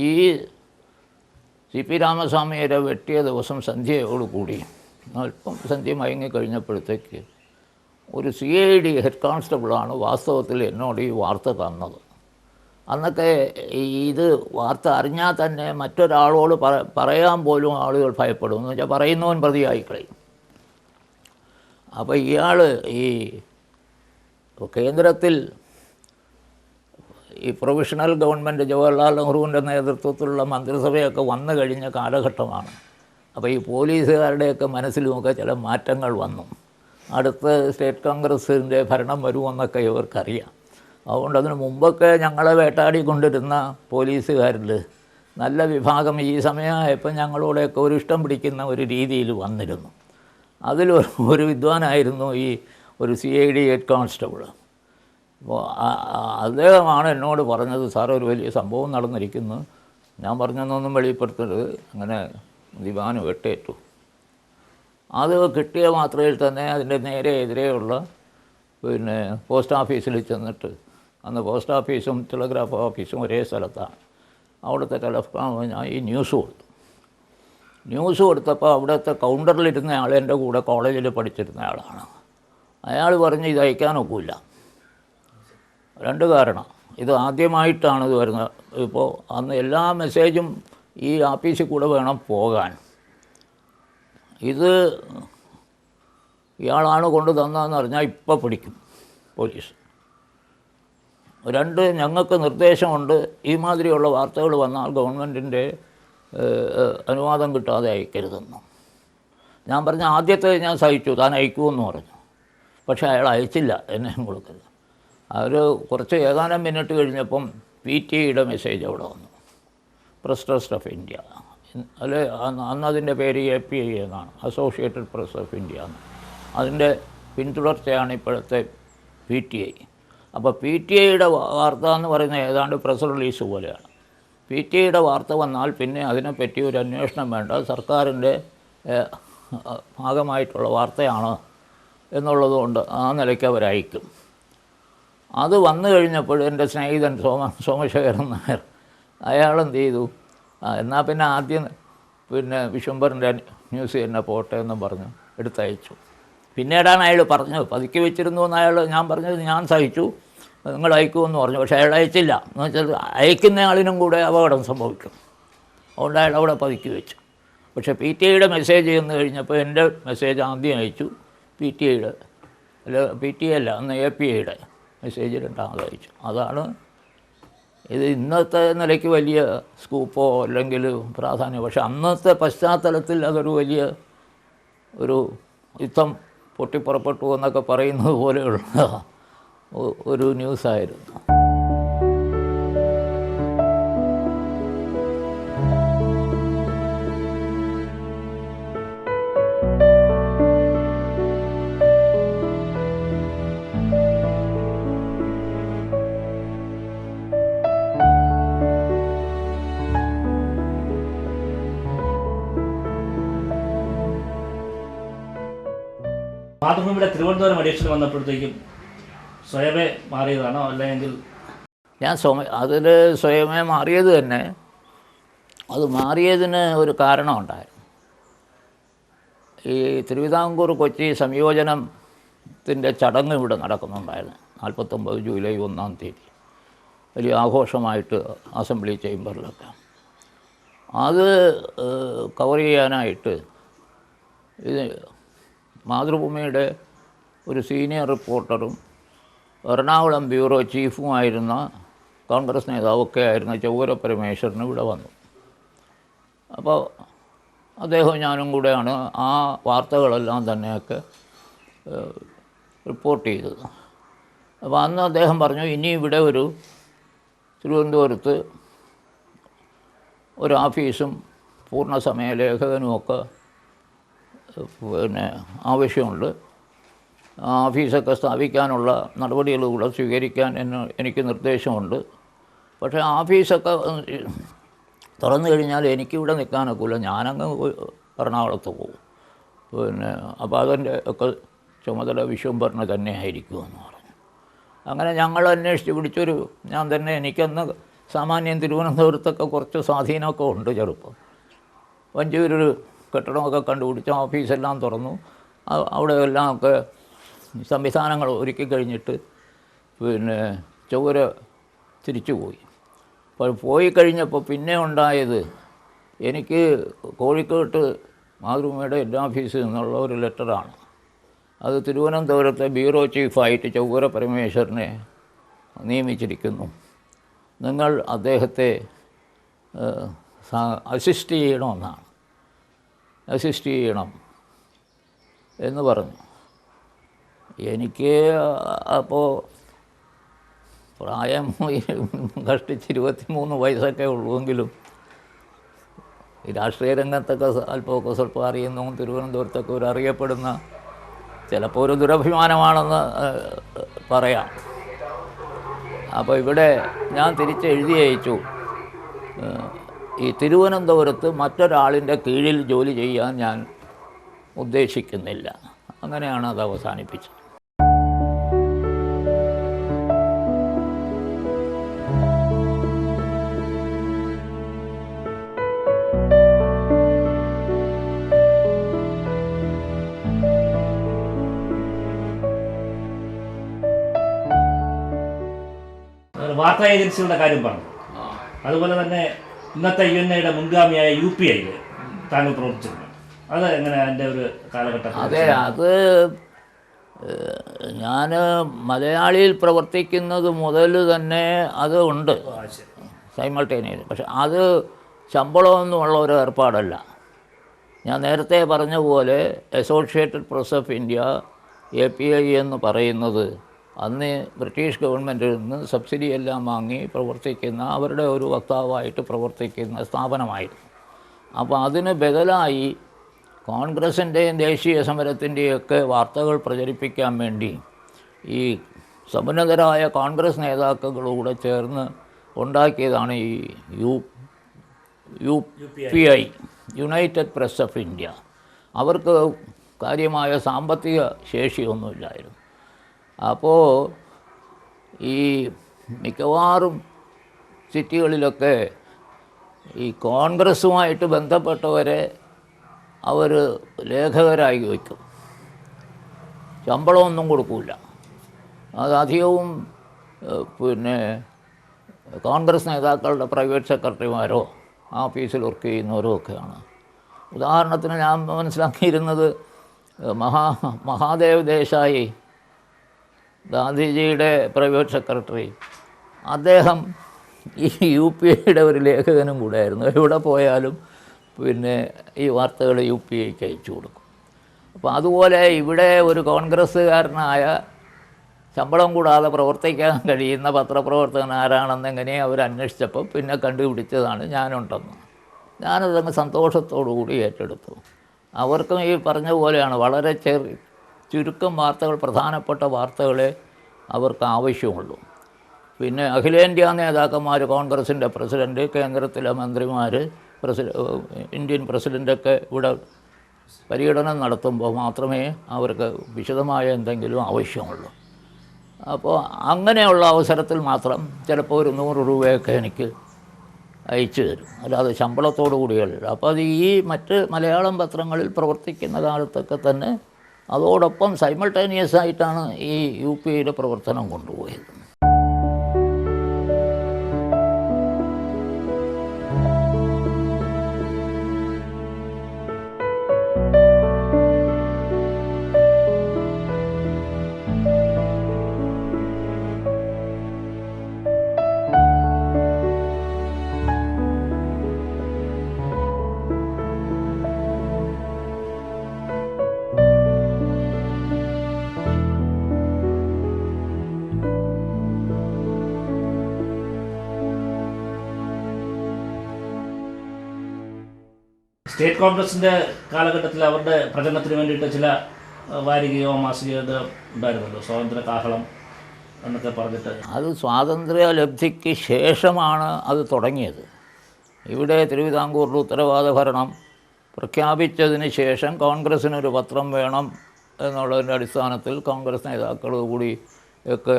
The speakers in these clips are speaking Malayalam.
ഈ സി പി രാമസ്വാമിയെ വെട്ടിയ ദിവസം സന്ധ്യയോടുകൂടി അല്പം സന്ധ്യ മയങ്ങിക്കഴിഞ്ഞപ്പോഴത്തേക്ക് ഒരു CID ഹെഡ് കോൺസ്റ്റബിളാണ് വാസ്തവത്തിൽ എന്നോട് ഈ വാർത്ത തന്നത്. അന്നൊക്കെ ഇത് വാർത്ത അറിഞ്ഞാൽ തന്നെ മറ്റൊരാളോട് പറയാൻ പോലും ആളുകൾ ഭയപ്പെടും. എന്ന് വെച്ചാൽ പറയുന്നവൻ പ്രതിയായി കളയും. അപ്പോൾ ഇയാൾ ഈ കേന്ദ്രത്തിൽ ഈ പ്രൊവിഷണൽ ഗവൺമെൻറ് ജവഹർലാൽ നെഹ്റുവിൻ്റെ നേതൃത്വത്തിലുള്ള മന്ത്രിസഭയൊക്കെ വന്നു കഴിഞ്ഞ കാലഘട്ടമാണ്. അപ്പോൾ ഈ പോലീസുകാരുടെയൊക്കെ മനസ്സിലുമൊക്കെ ചില മാറ്റങ്ങൾ വന്നു. അടുത്ത സ്റ്റേറ്റ് കോൺഗ്രസിൻ്റെ ഭരണം വരുമെന്നൊക്കെ ഇവർക്കറിയാം. അതുകൊണ്ട് അതിന് മുമ്പൊക്കെ ഞങ്ങളെ വേട്ടാടിക്കൊണ്ടിരുന്ന പോലീസുകാരിൽ നല്ല വിഭാഗം ഈ സമയമായപ്പോൾ ഞങ്ങളോടെയൊക്കെ ഒരു ഇഷ്ടം പിടിക്കുന്ന ഒരു രീതിയിൽ വന്നിരുന്നു. അതിലൊരു വിദ്വാനായിരുന്നു ഈ ഒരു CID ഹെഡ് കോൺസ്റ്റബിൾ. അപ്പോൾ അദ്ദേഹമാണ് എന്നോട് പറഞ്ഞത്, സാർ ഒരു വലിയ സംഭവം നടന്നിരിക്കുന്നു. ഞാൻ പറഞ്ഞൊന്നും വെളിപ്പെടുത്തരുത്, അങ്ങനെ ദിവാന് വെട്ടേറ്റു. അത് കിട്ടിയ മാത്രയിൽ തന്നെ അതിൻ്റെ നേരെ എതിരെയുള്ള പോസ്റ്റ് ഓഫീസിൽ ചെന്നിട്ട്, അന്ന് പോസ്റ്റ് ഓഫീസും ടെലഗ്രാഫ് ഓഫീസും ഒരേ സ്ഥലത്താണ്, അവിടുത്തെ ഞാൻ ഈ ന്യൂസ് കൊടുത്തപ്പോൾ അവിടുത്തെ കൗണ്ടറിലിരുന്ന ആൾ എൻ്റെ കൂടെ കോളേജിൽ പഠിച്ചിരുന്ന ആളാണ്. അയാൾ പറഞ്ഞ് ഇത് അയക്കാനൊക്കില്ല. രണ്ട് കാരണം. ഇത് ആദ്യമായിട്ടാണ് ഇത് വരുന്നത്. ഇപ്പോൾ അന്ന് എല്ലാ മെസ്സേജും ഈ ആഫീസിൽ കൂടെ വേണം പോകാൻ. ഇത് ഇയാളാണ് കൊണ്ടു തന്നതെന്ന് പറഞ്ഞാൽ ഇപ്പോൾ പിടിക്കും പോലീസ്. രണ്ട്, ഞങ്ങൾക്ക് നിർദ്ദേശമുണ്ട്, ഈ മാതിരിയുള്ള വാർത്തകൾ വന്നാൽ ഗവൺമെൻറ്റിൻ്റെ അനുവാദം കിട്ടാതെ അയക്കരുതെന്ന്. ഞാൻ പറഞ്ഞ ആദ്യത്തെ ഞാൻ സഹിച്ചു, താൻ അയക്കുമെന്ന് പറഞ്ഞു. പക്ഷേ അയാൾ അയച്ചില്ല, എന്നെ കൊടുക്കരുത്. കുറച്ച് ഏതാനും മിനിറ്റ് കഴിഞ്ഞപ്പം PTIയുടെ മെസ്സേജ് അവിടെ വന്നു, പ്രസ് ട്രസ്റ്റ് ഓഫ് ഇന്ത്യ. അല്ലെ, അന്നതിൻ്റെ പേര് API എന്നാണ്, അസോസിയേറ്റഡ് പ്രസ് ഓഫ് ഇന്ത്യ എന്ന്. അതിൻ്റെ പിന്തുടർച്ചയാണ് ഇപ്പോഴത്തെ PTI. അപ്പോൾ PTIയുടെ വാർത്ത എന്ന് പറയുന്നത് ഏതാണ്ട് പ്രസ് റിലീസ് പോലെയാണ്. PTIയുടെ വാർത്ത വന്നാൽ പിന്നെ അതിനെപ്പറ്റി ഒരു അന്വേഷണം വേണ്ട, സർക്കാരിൻ്റെ ഭാഗമായിട്ടുള്ള വാർത്തയാണ് എന്നുള്ളതുകൊണ്ട് ആ നിലയ്ക്ക് അവരയക്കും. അത് വന്നു കഴിഞ്ഞപ്പോൾ എൻ്റെ സ്നേഹിതൻ സോമശേഖരൻ നായർ അയാളെന്ത് ചെയ്തു, എന്നാൽ പിന്നെ ആദ്യം വിശ്വംഭരൻ്റെ ന്യൂസ് തന്നെ പോട്ടെ എന്നും പറഞ്ഞു എടുത്തയച്ചു. പിന്നീടാണ് അയാൾ പറഞ്ഞത്, പതുക്കി വെച്ചിരുന്നു എന്ന് ഞാൻ പറഞ്ഞത്, ഞാൻ സഹിച്ചു, നിങ്ങൾ അയക്കുമെന്ന് പറഞ്ഞു. പക്ഷേ അയാൾ അയച്ചില്ല. എന്ന് വെച്ചാൽ അയക്കുന്നയാളിനും കൂടെ അപകടം സംഭവിക്കും. അതുകൊണ്ട് അയാൾ അവിടെ പതുക്കി വെച്ചു. പക്ഷേ PTIയുടെ മെസ്സേജ് ചെന്ന് കഴിഞ്ഞപ്പോൾ എൻ്റെ മെസ്സേജ് ആദ്യം അയച്ചു, PTIയുടെ PTI അല്ല, അന്ന് APIയുടെ മെസ്സേജ് രണ്ടാമത് അയച്ചു. അതാണ് ഇത് ഇന്നത്തെ നിലയ്ക്ക് വലിയ സ്കൂപ്പോ അല്ലെങ്കിൽ പ്രാധാന്യം. പക്ഷേ അന്നത്തെ പശ്ചാത്തലത്തിൽ അതൊരു വലിയ ഒരു യുദ്ധം പൊട്ടിപ്പുറപ്പെട്ടു എന്നൊക്കെ പറയുന്നത് പോലെയുള്ള ഒരു ന്യൂസായിരുന്നു. മാതൃഭൂമിയുടെ തിരുവനന്തപുരം എഡിഷൻ വന്നപ്പോഴത്തേക്കും സ്വയമേ മാറിയതാണോ, അല്ലെങ്കിൽ ഞാൻ അതിൽ സ്വയമേ മാറിയത് തന്നെ, അത് മാറിയതിന് ഒരു കാരണമുണ്ടായിരുന്നു. ഈ തിരുവിതാംകൂർ കൊച്ചി സംയോജനത്തിൻ്റെ ചടങ്ങ് ഇവിടെ നടക്കുന്നുണ്ടായിരുന്നു. 49 ജൂലൈ 1-ാം തീയതി വലിയ ആഘോഷമായിട്ട് അസംബ്ലി ചേംബറിലൊക്കെ. അത് കവർ ചെയ്യാനായിട്ട് ഇത് മാതൃഭൂമിയുടെ ഒരു സീനിയർ റിപ്പോർട്ടറും എറണാകുളം ബ്യൂറോ ചീഫുമായിരുന്ന കോൺഗ്രസ് നേതാവൊക്കെ ആയിരുന്ന ചൗവര പരമേശ്വരൻ ഇവിടെ വന്നു. അപ്പോൾ അദ്ദേഹം ഞാനും കൂടെയാണ് ആ വാർത്തകളെല്ലാം തന്നെയൊക്കെ റിപ്പോർട്ട് ചെയ്തത്. അപ്പോൾ അന്ന് അദ്ദേഹം പറഞ്ഞു, ഇനി ഇവിടെ ഒരു തിരുവനന്തപുരത്ത് ഒരു ഓഫീസും പൂർണ്ണസമയ ലേഖകനുമൊക്കെ ആവശ്യമുണ്ട്. ഓഫീസൊക്കെ സ്ഥാപിക്കാനുള്ള നടപടികൾ കൂടെ സ്വീകരിക്കാൻ എനിക്ക് നിർദ്ദേശമുണ്ട്. പക്ഷേ ഓഫീസൊക്കെ തുറന്നു കഴിഞ്ഞാൽ എനിക്കിവിടെ നിൽക്കാനൊക്കില്ല, ഞാനങ്ങ് എറണാകുളത്ത് പോകും. അപ്പോൾ അതിൻ്റെ ഒക്കെ ചുമതല വിശ്വംഭരന് തന്നെ ആയിരിക്കുമെന്ന് പറഞ്ഞു. അങ്ങനെ ഞങ്ങൾ അന്വേഷിച്ച് പിടിച്ചൊരു, ഞാൻ തന്നെ, എനിക്കന്ന് സാമാന്യം തിരുവനന്തപുരത്തൊക്കെ കുറച്ച് സ്വാധീനമൊക്കെ ഉണ്ട് ചെറുപ്പം. വഞ്ചിയൂരൊരു കെട്ടിടമൊക്കെ കണ്ടുപിടിച്ച് ഓഫീസെല്ലാം തുറന്നു. അവിടെ എല്ലാം ഒക്കെ സംവിധാനങ്ങൾ ഒരുക്കി കഴിഞ്ഞിട്ട് പിന്നെ ചൊവ്വര തിരിച്ചു പോയി. അപ്പോൾ പോയി കഴിഞ്ഞപ്പോൾ പിന്നെ ഉണ്ടായത്, എനിക്ക് കോഴിക്കോട്ട് മാതൃഭൂമിയുടെ ഹെഡ് ഓഫീസിൽ നിന്നുള്ള ഒരു ലെറ്ററാണ്. അത് തിരുവനന്തപുരത്തെ ബ്യൂറോ ചീഫായിട്ട് ചൊവ്വര പരമേശ്വരനെ നിയമിച്ചിരിക്കുന്നു. നിങ്ങൾ അദ്ദേഹത്തെ അസിസ്റ്റ് ചെയ്യണം എന്ന് പറഞ്ഞു. എനിക്ക് അപ്പോൾ പ്രായം കഷ്ടിച്ച് 23 വയസ്സൊക്കെ ഉള്ളുവെങ്കിലും ഈ രാഷ്ട്രീയ രംഗത്തൊക്കെ അല്പമൊക്കെ സ്വല്പം അറിയുന്നു. തിരുവനന്തപുരത്തൊക്കെ ഒരു അറിയപ്പെടുന്ന, ചിലപ്പോൾ ഒരു ദുരഭിമാനമാണെന്ന് പറയാം. അപ്പോൾ ഇവിടെ ഞാൻ തിരിച്ചെഴുതി അയച്ചു, ഈ തിരുവനന്തപുരത്ത് മറ്റൊരാളിൻ്റെ കീഴിൽ ജോലി ചെയ്യാൻ ഞാൻ ഉദ്ദേശിക്കുന്നില്ല. അങ്ങനെയാണ് അത് അവസാനിപ്പിച്ചത്. വാർത്താ ഏജൻസികളുടെ കാര്യം പറഞ്ഞു. അതുപോലെ തന്നെ ഇന്നത്തെ UNA-യുടെ മുൻഗാമിയായ UPI താങ്കൾ പ്രവർത്തിച്ചിട്ടുണ്ട്. അത് എങ്ങനെ അതിൻ്റെ ഒരു കാലഘട്ടം? അതെ, അത് ഞാൻ മലയാളിയിൽ പ്രവർത്തിക്കുന്നത് മുതൽ തന്നെ അത് ഉണ്ട് സൈമൾട്ടേനിയസ്. പക്ഷെ അത് ശമ്പളമൊന്നുമുള്ള ഒരു ഏർപ്പാടല്ല. ഞാൻ നേരത്തെ പറഞ്ഞ പോലെ associated press of India API എന്ന് പറയുന്നത് അന്ന് ബ്രിട്ടീഷ് ഗവൺമെൻറ്റിൽ നിന്ന് സബ്സിഡി എല്ലാം വാങ്ങി പ്രവർത്തിക്കുന്ന, അവരുടെ ഒരു വക്താവായിട്ട് പ്രവർത്തിക്കുന്ന സ്ഥാപനമായിരുന്നു. അപ്പോൾ അതിന് ബദലായി കോൺഗ്രസിൻ്റെയും ദേശീയ സമരത്തിൻ്റെയൊക്കെ വാർത്തകൾ പ്രചരിപ്പിക്കാൻ വേണ്ടി ഈ സമുന്നതരായ കോൺഗ്രസ് നേതാക്കളൂടെ ചേർന്ന് ഉണ്ടാക്കിയതാണ് ഈ UPI, United press of India. അവർക്ക് കാര്യമായ സാമ്പത്തിക ശേഷിയൊന്നുമില്ലായിരുന്നു. അപ്പോൾ ഈ മിക്കവാറും സിറ്റികളിലൊക്കെ ഈ കോൺഗ്രസ്സുമായിട്ട് ബന്ധപ്പെട്ടവരെ അവർ ലേഖകരായി വയ്ക്കും. ശമ്പളമൊന്നും കൊടുക്കില്ല. അതധികവും പിന്നെ കോൺഗ്രസ് നേതാക്കളുടെ പ്രൈവറ്റ് സെക്രട്ടറിമാരോ ഓഫീസിൽ വർക്ക് ചെയ്യുന്നവരോ ഒക്കെയാണ്. ഉദാഹരണത്തിന് ഞാൻ മനസ്സിലാക്കിയിരുന്നത് മഹാദേവ് ദേശായി, ഗാന്ധിജിയുടെ പ്രൈവറ്റ് സെക്രട്ടറി, അദ്ദേഹം ഈ UPIയുടെ ഒരു ലേഖകനും കൂടെയായിരുന്നു. എവിടെ പോയാലും പിന്നെ ഈ വാർത്തകൾ UPIക്ക് അയച്ചു കൊടുക്കും. അപ്പോൾ അതുപോലെ ഇവിടെ ഒരു കോൺഗ്രസ്സുകാരനായ ശമ്പളം കൂടാതെ പ്രവർത്തിക്കാൻ കഴിയുന്ന പത്രപ്രവർത്തകൻ ആരാണെന്ന് എങ്ങനെ അവർ അന്വേഷിച്ചപ്പോൾ പിന്നെ കണ്ടുപിടിച്ചതാണ് ഞാനുണ്ടെന്ന്. ഞാനതങ്ങ് സന്തോഷത്തോടു കൂടി ഏറ്റെടുത്തു. അവർക്കും ഈ പറഞ്ഞ പോലെയാണ്, വളരെ ചുരുക്കം വാർത്തകൾ, പ്രധാനപ്പെട്ട വാർത്തകളെ അവർക്ക് ആവശ്യമുള്ളൂ. പിന്നെ അഖിലേന്ത്യാ നേതാക്കന്മാർ, കോൺഗ്രസിൻ്റെ പ്രസിഡൻറ്റ്, കേന്ദ്രത്തിലെ മന്ത്രിമാർ, ഇന്ത്യൻ പ്രസിഡൻ്റൊക്കെ ഇവിടെ പര്യടനം നടത്തുമ്പോൾ മാത്രമേ അവർക്ക് വിശദമായ എന്തെങ്കിലും ആവശ്യമുള്ളൂ. അപ്പോൾ അങ്ങനെയുള്ള അവസരത്തിൽ മാത്രം ചിലപ്പോൾ ഒരു 100 രൂപയൊക്കെ എനിക്ക് അയച്ചു തരും, അല്ലാതെ ശമ്പളത്തോടു കൂടിയല്ല. അപ്പോൾ അത് ഈ മറ്റ് മലയാളം പത്രങ്ങളിൽ പ്രവർത്തിക്കുന്ന കാലത്തൊക്കെ തന്നെ അതോടൊപ്പം സൈമൾട്ടേനിയസ് ആയിട്ടാണ് ഈ UPIയുടെ പ്രവർത്തനം കൊണ്ടുപോയത്. സ്റ്റേറ്റ് കോൺഗ്രസിൻ്റെ കാലഘട്ടത്തിൽ അവരുടെ പ്രചരണത്തിന് വേണ്ടിയിട്ട് ചില വാരികയോ മാസികയോ ഉണ്ടായിരുന്നല്ലോ, സ്വാതന്ത്ര്യ കാഹളം എന്നൊക്കെ പറഞ്ഞിട്ട്. അത് സ്വാതന്ത്ര്യ ലബ്ധിക്ക് ശേഷമാണ് അത് തുടങ്ങിയത്. ഇവിടെ തിരുവിതാംകൂറിൽ ഉത്തരവാദ ഭരണം പ്രഖ്യാപിച്ചതിന് ശേഷം കോൺഗ്രസ്സിനൊരു പത്രം വേണം എന്നുള്ളതിൻ്റെ അടിസ്ഥാനത്തിൽ കോൺഗ്രസ് നേതാക്കൾ കൂടി ഒക്കെ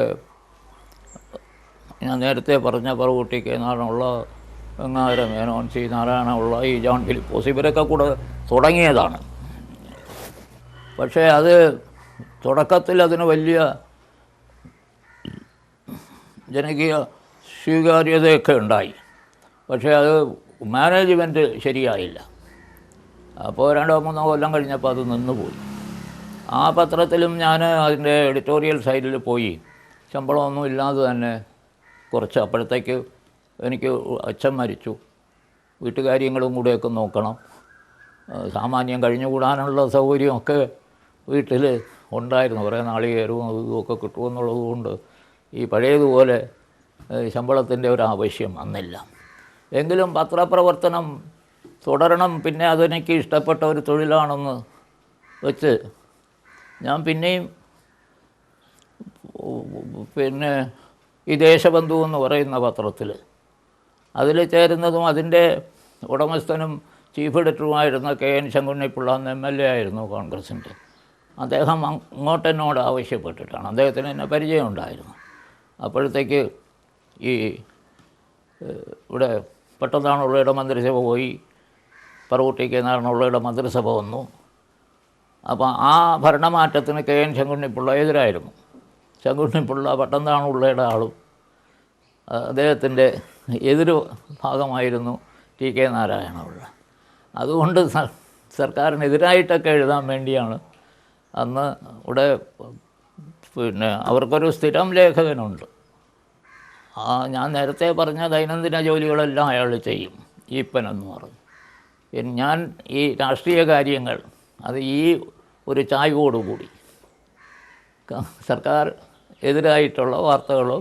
ഞാൻ നേരത്തെ പറഞ്ഞ പറവൂട്ടി കെ നാരായണപിള്ള, ഗംഗാധര മേനോൻ, സി നാരായണപിള്ള, ഈ ജോൺ ഫിലിപ്പോസ് ഇവരൊക്കെ കൂടെ തുടങ്ങിയതാണ്. പക്ഷേ അത് തുടക്കത്തിൽ അതിന് വലിയ ജനകീയ സ്വീകാര്യതയൊക്കെ ഉണ്ടായി. പക്ഷേ അത് മാനേജ്മെൻറ്റ് ശരിയായില്ല. അപ്പോൾ 2-3 കൊല്ലം കഴിഞ്ഞപ്പോൾ അത് നിന്നുപോയി. ആ പത്രത്തിലും ഞാൻ അതിൻ്റെ എഡിറ്റോറിയൽ സൈഡിൽ പോയി ശമ്പളമൊന്നും ഇല്ലാതെ തന്നെ കുറച്ച്. അപ്പോഴത്തേക്ക് എനിക്ക് അച്ഛൻ മരിച്ചു, വീട്ടുകാര്യങ്ങളും കൂടെയൊക്കെ നോക്കണം, സാമാന്യം കഴിഞ്ഞുകൂടാനുള്ള സൗകര്യമൊക്കെ വീട്ടിൽ ഉണ്ടായിരുന്നു. കുറേ നാളികേരവും ഇതുമൊക്കെ കിട്ടുമെന്നുള്ളത് കൊണ്ട് ഈ പഴയതുപോലെ ശമ്പളത്തിൻ്റെ ഒരു ആവശ്യം വന്നില്ല. എങ്കിലും പത്രപ്രവർത്തനം തുടരണം. പിന്നെ അതെനിക്ക് ഇഷ്ടപ്പെട്ട ഒരു തൊഴിലാണെന്ന് വെച്ച് ഞാൻ പിന്നെയും പിന്നെ ഈ ദേശബന്ധു എന്ന് പറയുന്ന പത്രത്തിൽ അതിൽ ചേരുന്നതും അതിൻ്റെ ഉടമസ്ഥനും ചീഫ് എഡിറ്ററുമായിരുന്ന KN ശങ്കുണ്ണിപ്പിള്ള അന്ന് MLA ആയിരുന്നു കോൺഗ്രസിൻ്റെ. അദ്ദേഹം അങ്ങോട്ടെന്നോട് ആവശ്യപ്പെട്ടിട്ടാണ്. അദ്ദേഹത്തിന് എന്നെ പരിചയമുണ്ടായിരുന്നു. അപ്പോഴത്തേക്ക് ഈ ഇവിടെ പെട്ടെന്നാണുള്ളയുടെ മന്ത്രിസഭ പോയി, പറവൂട്ടി കെ നാരായണപിള്ളയുടെ മന്ത്രിസഭ വന്നു. അപ്പോൾ ആ ഭരണമാറ്റത്തിന് KN ശങ്കുണ്ണിപ്പിള്ള എതിരായിരുന്നു. ശങ്കുണ്ണിപ്പിള്ള പെട്ടെന്നാണുള്ളയുടെ ആളും അദ്ദേഹത്തിൻ്റെ എതിർ ഭാഗമായിരുന്നു TK നാരായണപിള്ള. അതുകൊണ്ട് സർക്കാരിനെതിരായിട്ടൊക്കെ എഴുതാൻ വേണ്ടിയാണ് അന്ന് ഇവിടെ പിന്നെ അവർക്കൊരു സ്ഥിരം ലേഖകനുണ്ട്. ഞാൻ നേരത്തെ പറഞ്ഞ ദൈനംദിന ജോലികളെല്ലാം അയാൾ ചെയ്യും, ഈപ്പൻ എന്ന് പറഞ്ഞു. ഞാൻ ഈ രാഷ്ട്രീയ കാര്യങ്ങൾ അത് ഈ ഒരു ചായ്വോടുകൂടി സർക്കാർ എതിരായിട്ടുള്ള വാർത്തകളോ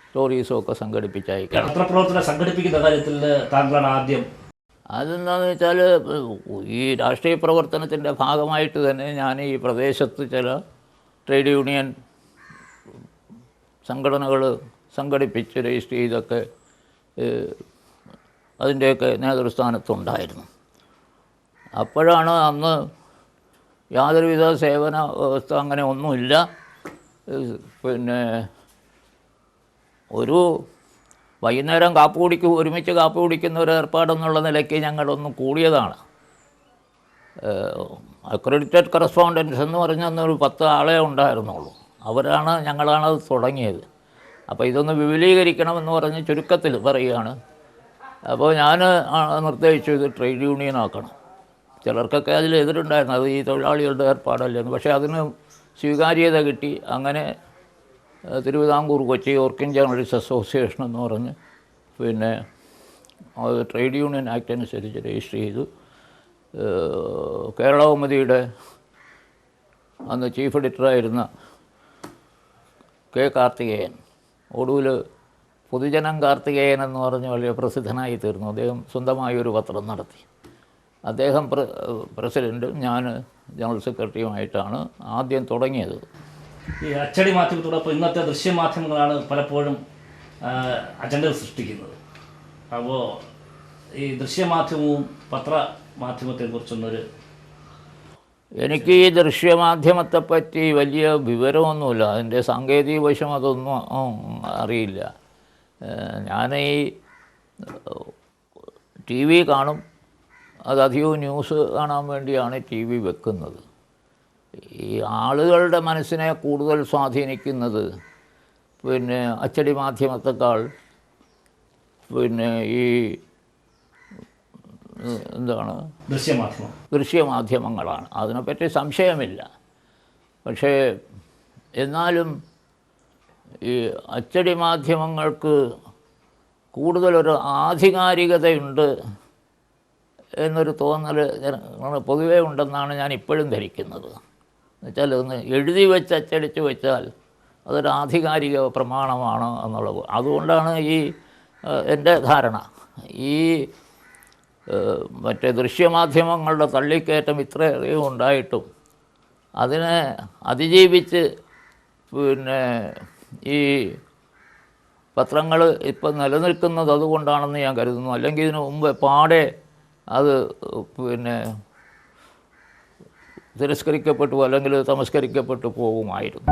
സ്റ്റോറീസോ ഒക്കെ സംഘടിപ്പിച്ചയക്കണം. പത്രപ്രവർത്തനം സംഘടിപ്പിക്കുന്ന കാര്യത്തിൽ താങ്കളാണ് ആദ്യം. അതെന്താണെന്ന് വെച്ചാൽ ഈ രാഷ്ട്രീയ പ്രവർത്തനത്തിൻ്റെ ഭാഗമായിട്ട് തന്നെ ഞാൻ ഈ പ്രദേശത്ത് ചില ട്രേഡ് യൂണിയൻ സംഘടനകൾ സംഘടിപ്പിച്ച് രജിസ്റ്റർ ചെയ്തൊക്കെ അതിൻ്റെയൊക്കെ നേതൃസ്ഥാനത്തുണ്ടായിരുന്നു. അപ്പോഴാണ് അന്ന് യാതൊരുവിധ സേവന വ്യവസ്ഥ അങ്ങനെ ഒന്നുമില്ല. പിന്നെ ഒരു വൈകുന്നേരം ഒരുമിച്ച് കാപ്പി കുടിക്കുന്ന ഒരു ഏർപ്പാടെന്നുള്ള നിലയ്ക്ക് ഞങ്ങളൊന്ന് കൂടിയതാണ്. അക്രഡിറ്റഡ് കറസ്പോണ്ടൻസ് എന്ന് പറഞ്ഞൊരു 10 ആളെ ഉണ്ടായിരുന്നുള്ളൂ. ഞങ്ങളാണ് അത് തുടങ്ങിയത്. അപ്പോൾ ഇതൊന്ന് വിപുലീകരിക്കണമെന്ന് പറഞ്ഞ് ചുരുക്കത്തിൽ പറയുകയാണ്. അപ്പോൾ ഞാൻ നിർദ്ദേശിച്ചു ഇത് ട്രേഡ് യൂണിയൻ ആക്കണം. ചിലർക്കൊക്കെ അതിൽ എതിരുണ്ടായിരുന്നു, അത് ഈ തൊഴിലാളികളുടെ ഏർപ്പാടല്ലെന്ന്. പക്ഷേ അതിന് സ്വീകാര്യത കിട്ടി. അങ്ങനെ Thiruvithamkoor Kochi working journalist association എന്ന് പറഞ്ഞ് പിന്നെ അത് ട്രേഡ് യൂണിയൻ ആക്ട് അനുസരിച്ച് രജിസ്റ്റർ ചെയ്തു. കേരളകൗമുദിയുടെ അന്ന് ചീഫ് എഡിറ്ററായിരുന്ന K കാർത്തികേയൻ, ഒടുവിൽ പൊതുജനം കാർത്തികേയൻ എന്ന് പറഞ്ഞ് വളരെ പ്രസിദ്ധനായി തീർന്നു. അദ്ദേഹം സ്വന്തമായൊരു പത്രം നടത്തി. അദ്ദേഹം പ്രസിഡൻറ്റും ഞാൻ ജനറൽ സെക്രട്ടറിയുമായിട്ടാണ് ആദ്യം തുടങ്ങിയത്. ഈ അച്ചടി മാധ്യമത്തോടൊപ്പം ഇന്നത്തെ ദൃശ്യമാധ്യമങ്ങളാണ് പലപ്പോഴും അജണ്ടകൾ സൃഷ്ടിക്കുന്നത്. അപ്പോൾ ഈ ദൃശ്യമാധ്യമവും പത്രമാധ്യമത്തെക്കുറിച്ചൊന്നൊരു എനിക്ക് ഈ ദൃശ്യമാധ്യമത്തെപ്പറ്റി വലിയ വിവരമൊന്നുമില്ല. അതിൻ്റെ സാങ്കേതിക വശം അതൊന്നും അറിയില്ല. ഞാൻ ഈ TV കാണും, അതധികവും ന്യൂസ് കാണാൻ വേണ്ടിയാണ് TV വെക്കുന്നത്. ഈ ആളുകളുടെ മനസ്സിനെ കൂടുതൽ സ്വാധീനിക്കുന്നത് പിന്നെ അച്ചടി മാധ്യമത്തെക്കാൾ പിന്നെ ഈ എന്താണ് ദൃശ്യമാധ്യമങ്ങളാണ്. അതിനെപ്പറ്റി സംശയമില്ല. പക്ഷേ എന്നാലും ഈ അച്ചടി മാധ്യമങ്ങൾക്ക് കൂടുതലൊരു ആധികാരികതയുണ്ട് എന്നൊരു തോന്നൽ പൊതുവേ ഉണ്ടെന്നാണ് ഞാൻ ഇപ്പോഴും ധരിക്കുന്നത്. എന്നുവെച്ചാൽ ഒന്ന് എഴുതി വെച്ച് അച്ചടിച്ച് വെച്ചാൽ അതൊരു ആധികാരിക പ്രമാണമാണ് എന്നുള്ളത്. അതുകൊണ്ടാണ് എൻ്റെ ധാരണ ഈ മറ്റേ ദൃശ്യമാധ്യമങ്ങളുടെ തള്ളിക്കയറ്റം ഇത്രയധികം ഉണ്ടായിട്ടും അതിനെ അതിജീവിച്ച് പിന്നെ ഈ പത്രങ്ങൾ ഇപ്പം നിലനിൽക്കുന്നത് അതുകൊണ്ടാണെന്ന് ഞാൻ കരുതുന്നു. അല്ലെങ്കിൽ ഇതിനു മുമ്പ് പാടെ അത് പിന്നെ തിരസ്കരിക്കപ്പെട്ടു അല്ലെങ്കിൽ തമസ്കരിക്കപ്പെട്ടു പോകുമായിരുന്നു.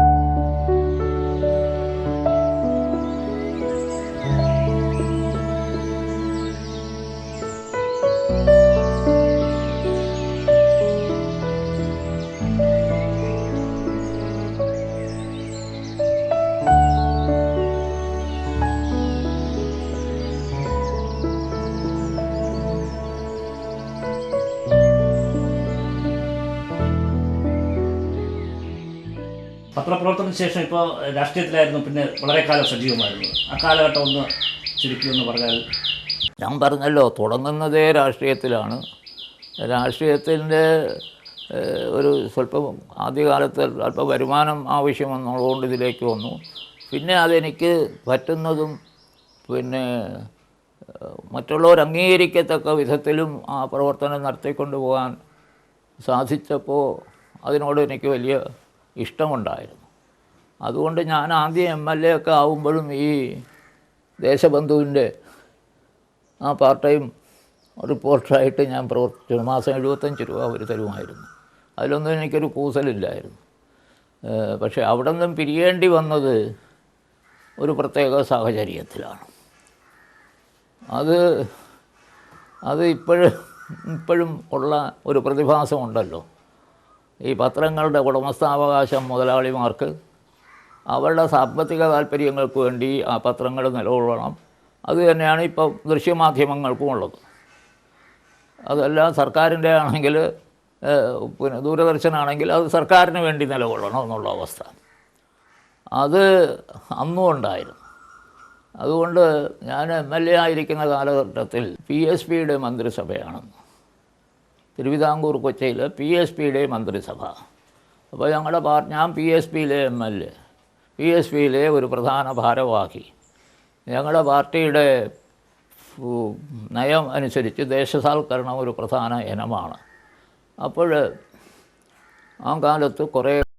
പത്രപ്രവർത്തനത്തിന് ശേഷം ഇപ്പോൾ രാഷ്ട്രീയത്തിലായിരുന്നു, പിന്നെ വളരെ കാലം സജീവമായിരുന്നു. ആ കാലഘട്ടം ഒന്ന് ചുരുക്കിയെന്ന് പറഞ്ഞാൽ. ഞാൻ പറഞ്ഞല്ലോ, തുടങ്ങുന്നതേ രാഷ്ട്രീയത്തിലാണ്. രാഷ്ട്രീയത്തിൻ്റെ ഒരു സ്വല്പം ആദ്യകാലത്ത് അല്പം വരുമാനം ആവശ്യമെന്നുള്ളതുകൊണ്ട് ഇതിലേക്ക് വന്നു. പിന്നെ അതെനിക്ക് പറ്റുന്നതും പിന്നെ മറ്റുള്ളവർ അംഗീകരിക്കത്തക്ക വിധത്തിലും ആ പ്രവർത്തനം നടത്തിക്കൊണ്ട് പോകാൻ സാധിച്ചപ്പോൾ അതിനോട് എനിക്ക് വലിയ ഇഷ്ടമുണ്ടായിരുന്നു. അതുകൊണ്ട് ഞാൻ ആദ്യം MLA ഒക്കെ ആവുമ്പോഴും ഈ ദേശബന്ധുവിൻ്റെ ആ പാർട്ട് ടൈം റിപ്പോർട്ടറായിട്ട് ഞാൻ പ്രവർത്തിച്ചു. മാസം 75 രൂപ അവർ തരുമായിരുന്നു. അതിലൊന്നും എനിക്കൊരു കൂസലില്ലായിരുന്നു. പക്ഷേ അവിടെ നിന്നും പിരിയേണ്ടി വന്നത് ഒരു പ്രത്യേക സാഹചര്യത്തിലാണ്. അത് ഇപ്പോഴും ഉള്ള ഒരു പ്രതിഭാസമുണ്ടല്ലോ. ഈ പത്രങ്ങളുടെ ഉടമസ്ഥാവകാശം മുതലാളിമാർക്ക് അവരുടെ സാമ്പത്തിക താല്പര്യങ്ങൾക്ക് വേണ്ടി ആ പത്രങ്ങൾ നിലകൊള്ളണം. അത് തന്നെയാണ് ഇപ്പോൾ ദൃശ്യമാധ്യമങ്ങൾക്കും ഉള്ളത്. അതെല്ലാം സർക്കാരിൻ്റെ ആണെങ്കിൽ, പിന്നെ ദൂരദർശനാണെങ്കിൽ അത് സർക്കാരിന് വേണ്ടി നിലകൊള്ളണം എന്നുള്ള അവസ്ഥ അത് അന്നും ഉണ്ടായിരുന്നു. അതുകൊണ്ട് ഞാൻ MLA ആയിരിക്കുന്ന കാലഘട്ടത്തിൽ PSPയുടെ മന്ത്രിസഭയാണ്, തിരുവിതാംകൂർ കൊച്ചിയിൽ PSPയുടെ മന്ത്രിസഭ. അപ്പോൾ ഞാൻ PSPയിലെ MLA, PSPയിലെ ഒരു പ്രധാന ഭാരവാഹി. ഞങ്ങളുടെ പാർട്ടിയുടെ നയം അനുസരിച്ച് ദേശസാൽക്കരണം ഒരു പ്രധാന ഇനമാണ്. അപ്പോൾ ആ കാലത്ത് കുറേ